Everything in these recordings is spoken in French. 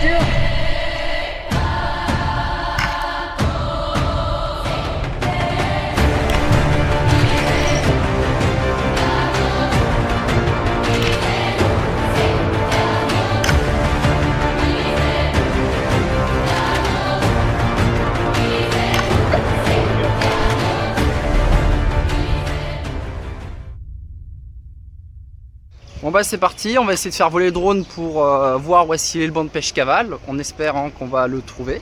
voiture. Bon bah c'est parti, on va essayer de faire voler le drone pour voir où est-ce qu'il est le banc de pêche cavale, en espérant qu'on va le trouver.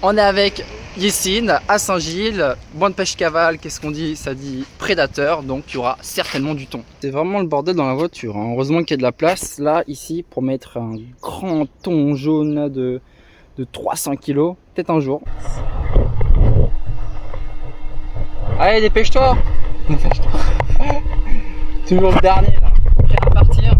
On est avec Yessine à Saint-Gilles, banc de pêche cavale, qu'est-ce qu'on dit? Ça dit prédateur, donc il y aura certainement du thon. C'est vraiment le bordel dans la voiture, hein. Heureusement qu'il y a de la place là, ici, pour mettre un grand thon jaune là, de 300 kg, peut-être un jour. Allez, dépêche-toi. Toujours le dernier là. À partir.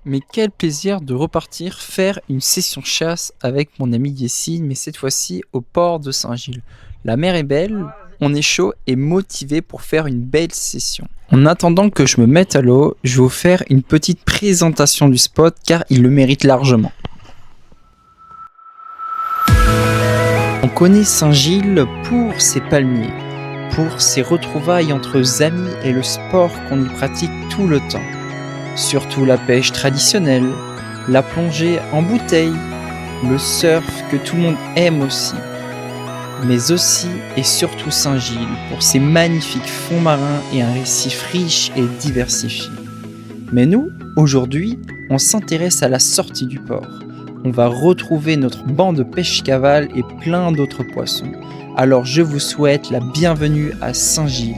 Mais quel plaisir de repartir faire une session chasse avec mon ami Yessine, mais cette fois-ci au port de Saint-Gilles. La mer est belle, on est chaud et motivé pour faire une belle session. En attendant que je me mette à l'eau, je vais vous faire une petite présentation du spot car il le mérite largement. On connaît Saint-Gilles pour ses palmiers, pour ses retrouvailles entre amis et le sport qu'on y pratique tout le temps. Surtout la pêche traditionnelle, la plongée en bouteille, le surf que tout le monde aime aussi. Mais aussi et surtout Saint-Gilles pour ses magnifiques fonds marins et un récif riche et diversifié. Mais nous, aujourd'hui, on s'intéresse à la sortie du port. On va retrouver notre banc de pêche cavale et plein d'autres poissons. Alors je vous souhaite la bienvenue à Saint-Gilles.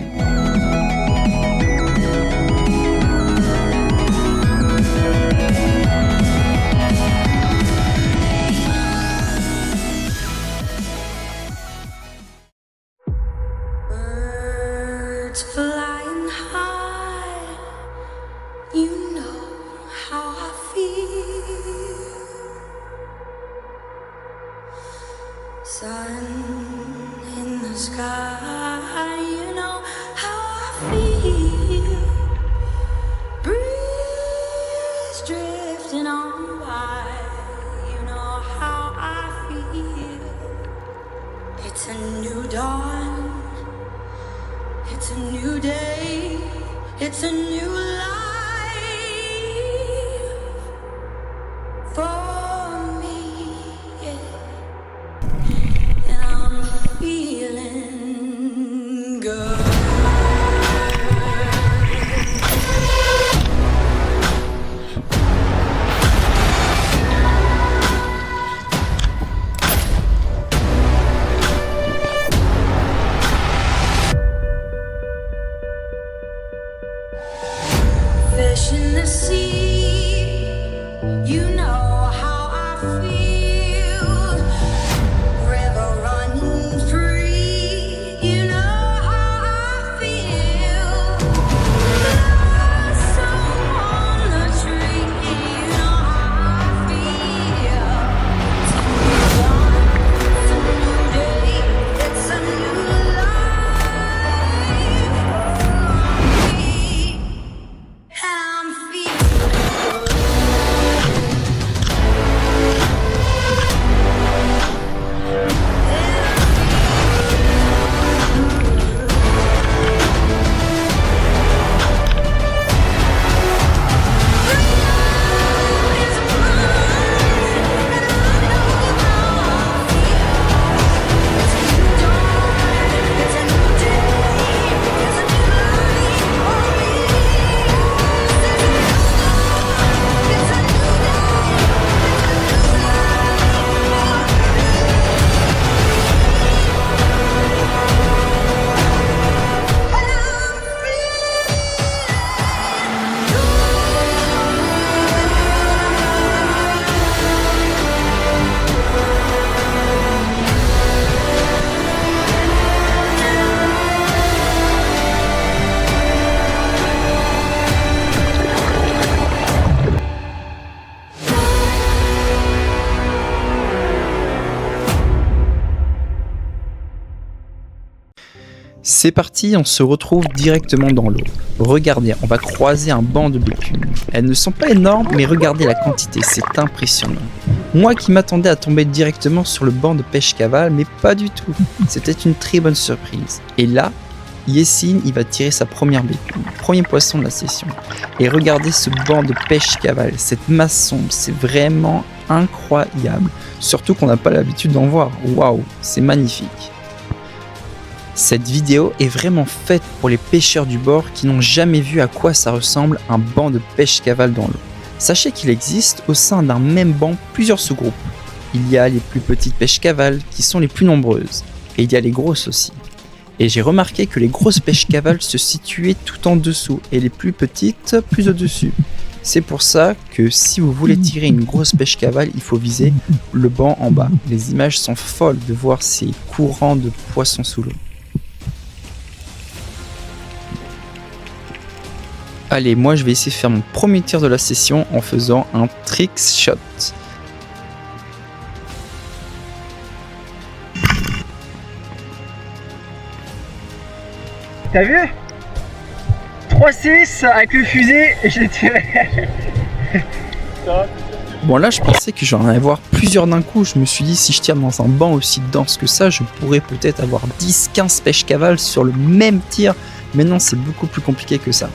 Birds flying high, you know how I feel. Sun in the sky, you know how I feel. Breeze drifting on by, you know how I feel. It's a new dawn, it's a new day, it's a new life for me, yeah. And I'm feeling good. Fish in the sea, you know how I feel. River running free, you know how I feel. Blossom on the tree, you know how I feel. It's a new day, it's a new life for me. And I'm feeling good. C'est parti, on se retrouve directement dans l'eau. Regardez, on va croiser un banc de bécunes. Elles ne sont pas énormes, mais regardez la quantité, c'est impressionnant. Moi qui m'attendais à tomber directement sur le banc de pêche cavale, mais pas du tout. C'était une très bonne surprise. Et là, Yessine, il va tirer sa première bécune, premier poisson de la session. Et regardez ce banc de pêche cavale, cette masse sombre, c'est vraiment incroyable. Surtout qu'on n'a pas l'habitude d'en voir. Waouh, c'est magnifique. Cette vidéo est vraiment faite pour les pêcheurs du bord qui n'ont jamais vu à quoi ça ressemble un banc de pêche cavale dans l'eau. Sachez qu'il existe au sein d'un même banc plusieurs sous-groupes. Il y a les plus petites pêches cavales qui sont les plus nombreuses, et il y a les grosses aussi. Et j'ai remarqué que les grosses pêches cavales se situaient tout en dessous et les plus petites plus au-dessus. C'est pour ça que si vous voulez tirer une grosse pêche cavale, il faut viser le banc en bas. Les images sont folles de voir ces courants de poissons sous l'eau. Allez, moi je vais essayer de faire mon premier tir de la session en faisant un trick shot. T'as vu 3-6 avec le fusil et je l'ai tiré. Bon là je pensais que j'en allais avoir plusieurs d'un coup. Je me suis dit si je tire dans un banc aussi dense que ça, je pourrais peut-être avoir 10-15 pêches cavales sur le même tir. Mais non, c'est beaucoup plus compliqué que ça.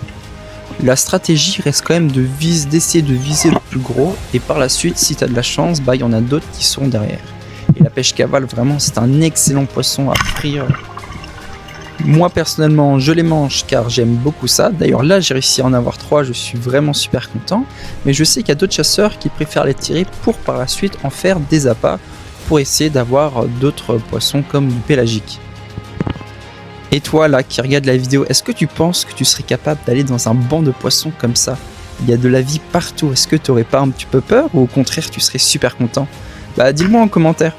La stratégie reste quand même d'essayer de viser le plus gros, et par la suite, si tu as de la chance, il y en a d'autres qui sont derrière. Et la pêche cavale, vraiment, c'est un excellent poisson à frire. Moi, personnellement, je les mange car j'aime beaucoup ça. D'ailleurs, là, j'ai réussi à en avoir 3, je suis vraiment super content. Mais je sais qu'il y a d'autres chasseurs qui préfèrent les tirer pour par la suite en faire des appâts pour essayer d'avoir d'autres poissons comme du pélagique. Et toi là qui regarde la vidéo, est-ce que tu penses que tu serais capable d'aller dans un banc de poissons comme ça? Il y a de la vie partout, est-ce que tu aurais pas un petit peu peur ou au contraire tu serais super content? Dis-le moi en commentaire.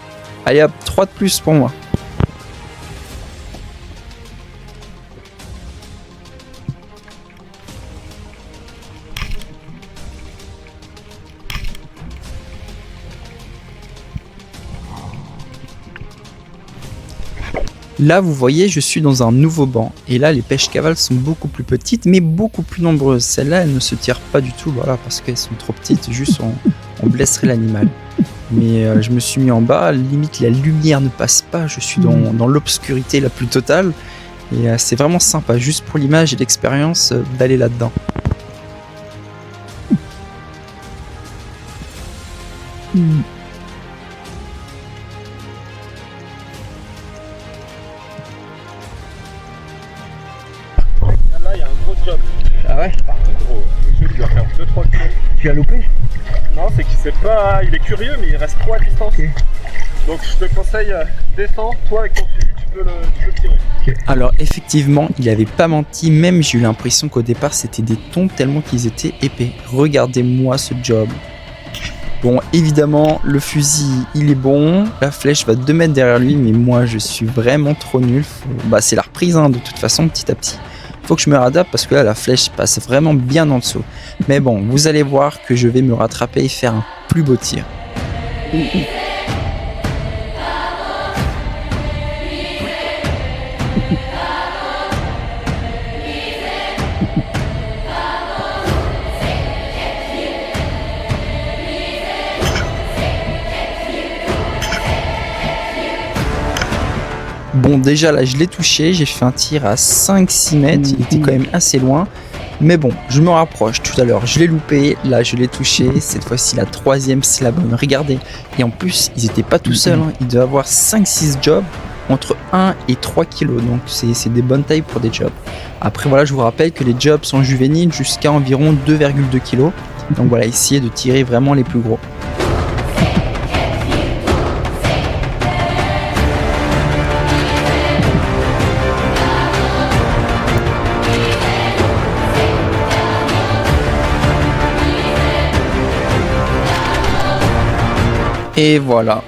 Allez hop, 3 de plus pour moi. Là, vous voyez, je suis dans un nouveau banc. Et là, les pêches cavales sont beaucoup plus petites, mais beaucoup plus nombreuses. Celles-là, elles ne se tirent pas du tout, voilà, parce qu'elles sont trop petites. Juste, on blesserait l'animal. Mais je me suis mis en bas. Limite, la lumière ne passe pas. Je suis dans l'obscurité la plus totale. Et c'est vraiment sympa, juste pour l'image et l'expérience, d'aller là-dedans. Là, il y a un gros job. Ah ouais? Enfin, un gros. Le jeu, il doit faire 2-3 kilos. Tu l'as loupé? Non, c'est qu'il sait pas. Il est curieux, mais il reste trop à distance. Okay. Donc, je te conseille, descends. Toi, avec ton fusil, tu peux le tirer. Okay. Alors, effectivement, il avait pas menti. Même, j'ai eu l'impression qu'au départ, c'était des thons tellement qu'ils étaient épais. Regardez-moi ce job. Bon, évidemment, le fusil, il est bon. La flèche va 2 mètres derrière lui, mais moi, je suis vraiment trop nul. C'est la reprise, de toute façon, petit à petit. Faut que je me réadapte parce que là, la flèche passe vraiment bien en dessous. Mais bon, vous allez voir que je vais me rattraper et faire un plus beau tir. Bon, déjà là je l'ai touché, j'ai fait un tir à 5-6 mètres, il était quand même assez loin. Mais bon, je me rapproche. Tout à l'heure je l'ai loupé, là je l'ai touché, cette fois-ci la 3e c'est la bonne. Regardez, et en plus ils étaient pas tout seuls, ils devaient avoir 5-6 jobs entre 1 et 3 kilos, donc c'est des bonnes tailles pour des jobs. Après voilà, je vous rappelle que les jobs sont juvéniles jusqu'à environ 2,2 kilos. Donc voilà, essayez de tirer vraiment les plus gros. Et voilà,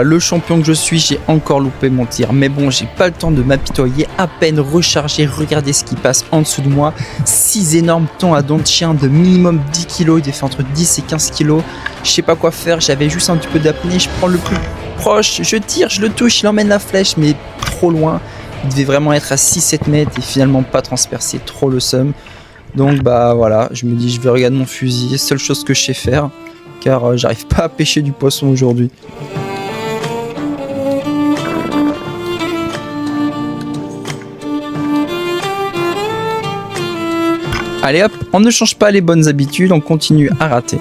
le champion que je suis, j'ai encore loupé mon tir. Mais bon, j'ai pas le temps de m'apitoyer, à peine rechargé. Regardez ce qui passe en dessous de moi. 6 énormes thons à dents de chien de minimum 10 kg. Il fait entre 10 et 15 kg. Je sais pas quoi faire, j'avais juste un petit peu d'apnée. Je prends le plus proche, je tire, je le touche, il emmène la flèche, mais trop loin. Il devait vraiment être à 6-7 mètres et finalement pas transpercer, trop le seum. Donc bah voilà, je me dis je vais regarder mon fusil, seule chose que je sais faire, car j'arrive pas à pêcher du poisson aujourd'hui. Allez hop, on ne change pas les bonnes habitudes, on continue à rater.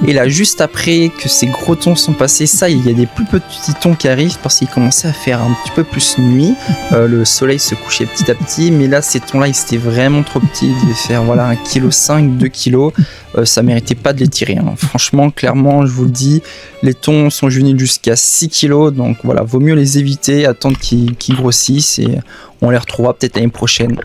Et là, juste après que ces gros thons sont passés, ça, il y a des plus petits thons qui arrivent parce qu'il commençait à faire un petit peu plus nuit. Le soleil se couchait petit à petit, mais là, ces thons-là, ils étaient vraiment trop petits. Ils devaient faire voilà, 1,5 kg, 2 kg. Ça méritait pas de les tirer. Hein. Franchement, clairement, je vous le dis, les thons sont juvéniles jusqu'à 6 kg. Donc voilà, vaut mieux les éviter, attendre qu'ils grossissent et on les retrouvera peut-être l'année prochaine.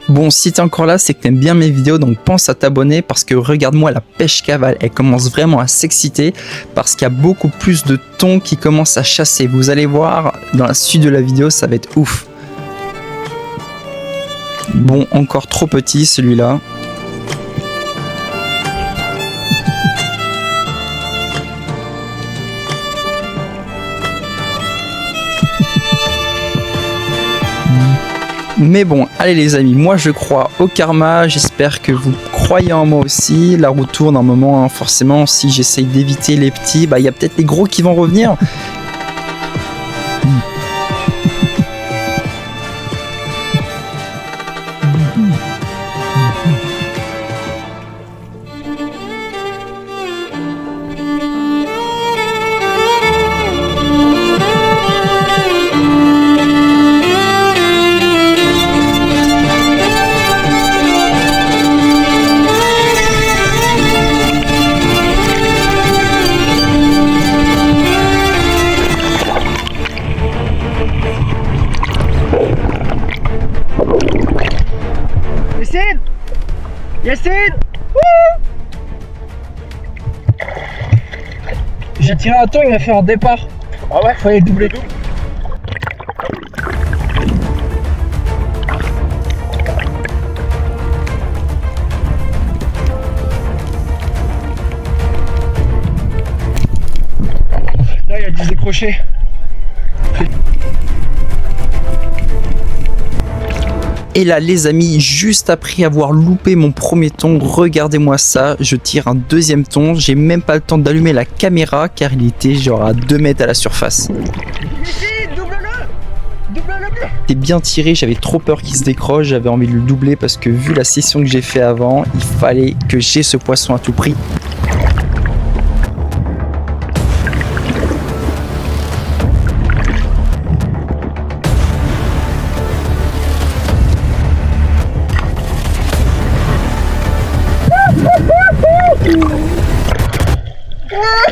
Bon, si t'es encore là, c'est que t'aimes bien mes vidéos, donc pense à t'abonner parce que regarde-moi la pêche cavale, elle commence vraiment à s'exciter parce qu'il y a beaucoup plus de thons qui commencent à chasser. Vous allez voir, dans la suite de la vidéo, ça va être ouf. Bon, encore trop petit celui-là. Mais bon, allez les amis, moi je crois au karma, j'espère que vous croyez en moi aussi. La roue tourne un moment, hein, forcément, si j'essaye d'éviter les petits, bah il y a peut-être les gros qui vont revenir. Yacine, j'ai tiré un thon, il a fait un départ. Ah ouais, Fallait le doubler. Là, il a dû se décrocher. Et là les amis, juste après avoir loupé mon premier thon, regardez-moi ça, je tire un deuxième thon, j'ai même pas le temps d'allumer la caméra car il était genre à 2 mètres à la surface. Ici, double-le. Double-le. C'était bien tiré, j'avais trop peur qu'il se décroche, j'avais envie de le doubler parce que vu la session que j'ai fait avant, il fallait que j'ai ce poisson à tout prix.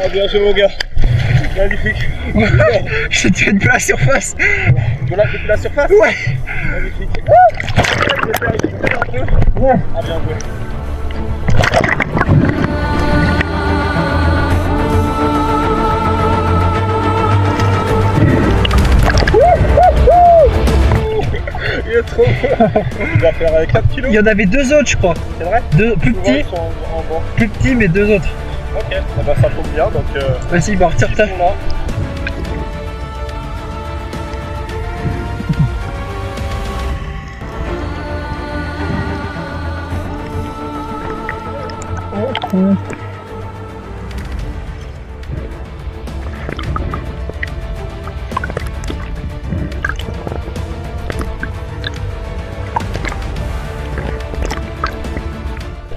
Ah, bien joué mon gars. Magnifique. Je t'ai tiré depuis la surface. Depuis la surface? Ouais. Magnifique. Ouais. Ah, bien joué. Il est trop beau. Il va faire 4 kilos. Il y en avait deux autres, je crois. C'est vrai? Deux, plus Ouais, petits, ils sont en bord. plus petits, mais deux autres. Ok, ah bah, ça tombe bien donc. Vas-y, bah retire ils ta. sont là.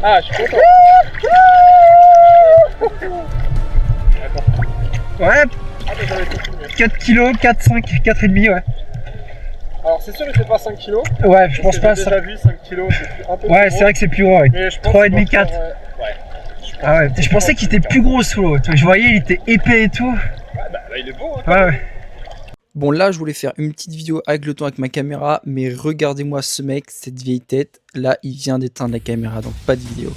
Ah, je suis content. Ouais, Ah, mais j'avais continué. 4 kilos, 4, 5, 4,5, ouais. Alors, c'est sûr que c'est pas 5 kilos. Ouais, je pense pas J'ai ça. déjà vu 5 kilos, c'est un peu Ouais, plus c'est gros. vrai que c'est plus gros, ouais. Mais je pense 3,5, qu'il va 4. faire, ouais. Ah ouais, je pensais qu'il était plus gros sous l'eau. Je voyais, il était épais et tout. Ouais, bah, il est beau. Hein. Ouais, ouais. Bon là je voulais faire une petite vidéo avec le thon avec ma caméra, mais regardez-moi ce mec, cette vieille tête, là il vient d'éteindre la caméra, donc pas de vidéo.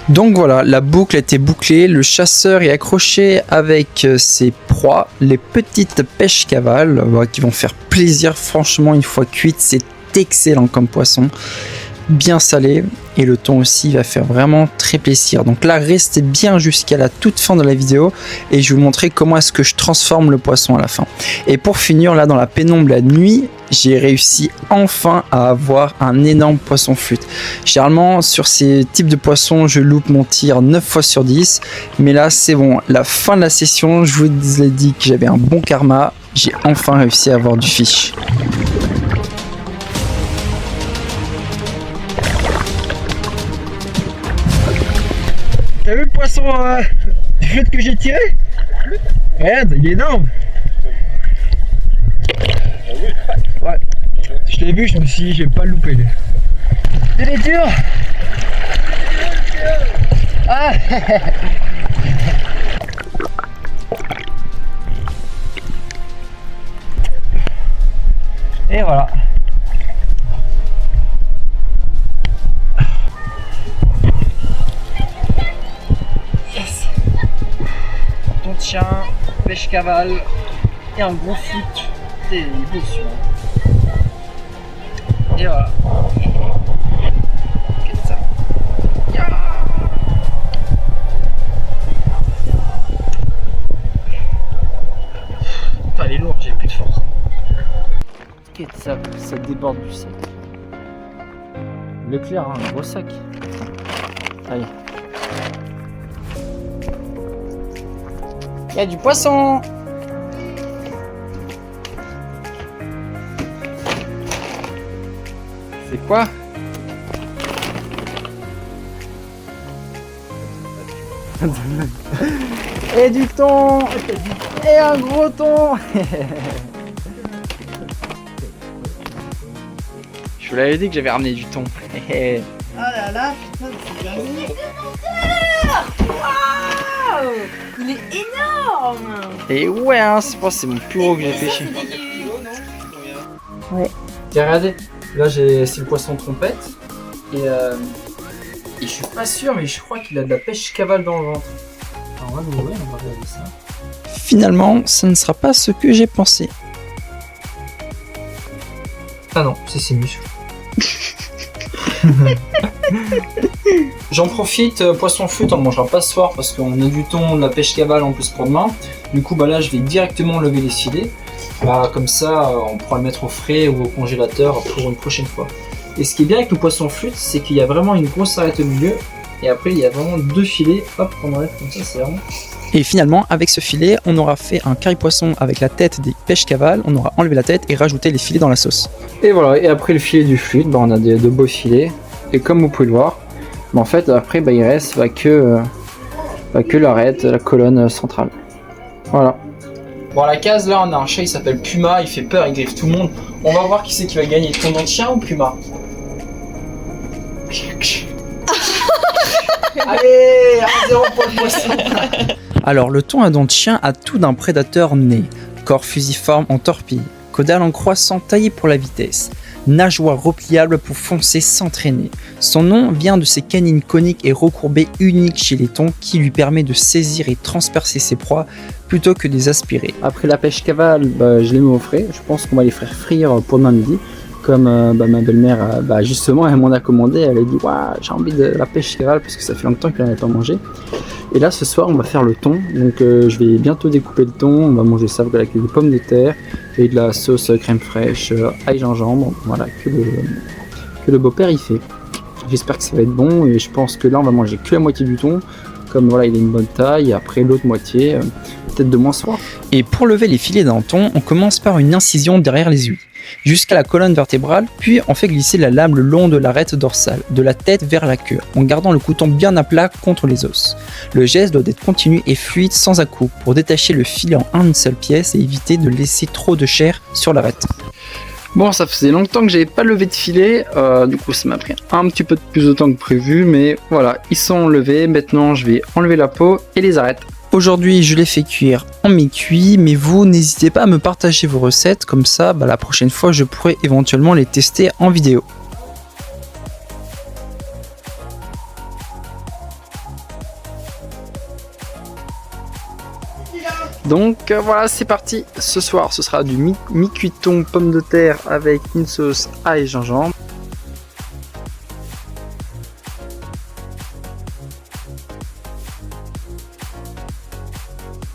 Donc voilà, la boucle était bouclée, le chasseur est accroché avec ses proies, les petites pêches cavales qui vont faire plaisir, franchement une fois cuite c'est excellent comme poisson, bien salé. et le thon aussi va faire vraiment très plaisir. Donc là, restez bien jusqu'à la toute fin de la vidéo et je vais vous montrer comment est-ce que je transforme le poisson à la fin. Et pour finir, là dans la pénombre la nuit, j'ai réussi enfin à avoir un énorme poisson flûte. Généralement sur ces types de poissons je loupe mon tir 9 fois sur 10, mais là c'est bon, la fin de la session, je vous ai dit que j'avais un bon karma, j'ai enfin réussi à avoir du fish. T'as vu le poisson flûte que j'ai tiré? Regarde, il est énorme. Ouais, je l'ai vu, je me suis dit, je vais pas le louper. Il est dur. Ah. Et voilà. Yes. Ton chien, pêche cavale et un gros flûte. Il est beau celui-là. Et voilà. Regarde ça. Putain, elle est lourde, j'ai plus de force. Ça déborde du sac. Leclerc, hein, un gros sac. Allez. Il y a du poisson. C'est quoi? Et du thon. Et un gros thon. Je vous l'avais dit que j'avais ramené du thon. Ah là là, putain, c'est dingue. Waouh, il est énorme. Et ouais, hein, c'est le plus gros que j'ai pêché. Ouais. Tiens, regardez, là c'est le poisson trompette. Et je suis pas sûr, mais je crois qu'il a de la pêche cavale dans le ventre. Alors on va l'ouvrir, on va regarder ça. Finalement, ça ne sera pas ce que j'ai pensé. Ah non, c'est ses muscles. J'en profite, poisson flûte on ne mangera pas ce soir parce qu'on a du thon, de la pêche cavale en plus pour demain. Du coup bah là je vais directement lever les filets. Bah, comme ça on pourra le mettre au frais ou au congélateur pour une prochaine fois. Et ce qui est bien avec le poisson flûte, c'est qu'il y a vraiment une grosse arête au milieu. Et après il y a vraiment deux filets, hop on enlève comme ça, c'est vraiment... Et finalement avec ce filet on aura fait un curry poisson avec la tête des pêches cavales, on aura enlevé la tête et rajouté les filets dans la sauce. Et voilà, et après le filet du flûte, bah, on a de beaux filets. Et comme vous pouvez le voir, bah, en fait après bah, il reste que l'arête, la colonne centrale. Voilà. Bon à la case là on a un chat, il s'appelle Puma, il fait peur, il griffe tout le monde. On va voir qui c'est qui va gagner, ton nom de chien ou Puma? Allez, 1-0 pour le poisson. Alors le thon à dents de chien a tout d'un prédateur né. Corps fusiforme en torpille, caudale en croissant taillé pour la vitesse, nageoire repliable pour foncer sans traîner. Son nom vient de ses canines coniques et recourbées uniques chez les thons qui lui permet de saisir et transpercer ses proies plutôt que de les aspirer. Après la pêche cavale, bah, je les mets au frais. Je pense qu'on va les faire frire pour demain midi. Comme ma belle-mère, justement, elle m'en a commandé, elle a dit ouais, j'ai envie de la pêche cavale parce que ça fait longtemps qu'elle n'avait pas mangé. Et là, ce soir, on va faire le thon. Donc, je vais bientôt découper le thon. On va manger ça avec des pommes de terre et de la sauce crème fraîche, ail gingembre. Voilà, que le beau-père y fait. J'espère que ça va être bon et je pense que là, on va manger que la moitié du thon. Comme voilà, il a une bonne taille. Et après, l'autre moitié, peut-être de moins soir. Et pour lever les filets d'un thon, on commence par une incision derrière les ouïes, jusqu'à la colonne vertébrale, puis on fait glisser la lame le long de l'arête dorsale, de la tête vers la queue, en gardant le couteau bien à plat contre les os. Le geste doit être continu et fluide sans à-coups pour détacher le filet en une seule pièce et éviter de laisser trop de chair sur l'arête. Bon, ça faisait longtemps que j'avais pas levé de filet, du coup ça m'a pris un petit peu plus de temps que prévu, mais voilà, ils sont levés. Maintenant je vais enlever la peau et les arêtes. Aujourd'hui je les fais cuire en mi-cuit, mais vous n'hésitez pas à me partager vos recettes, comme ça la prochaine fois je pourrai éventuellement les tester en vidéo. Donc voilà, c'est parti. Ce soir ce sera du mi-cuit thon pomme de terre avec une sauce ail gingembre.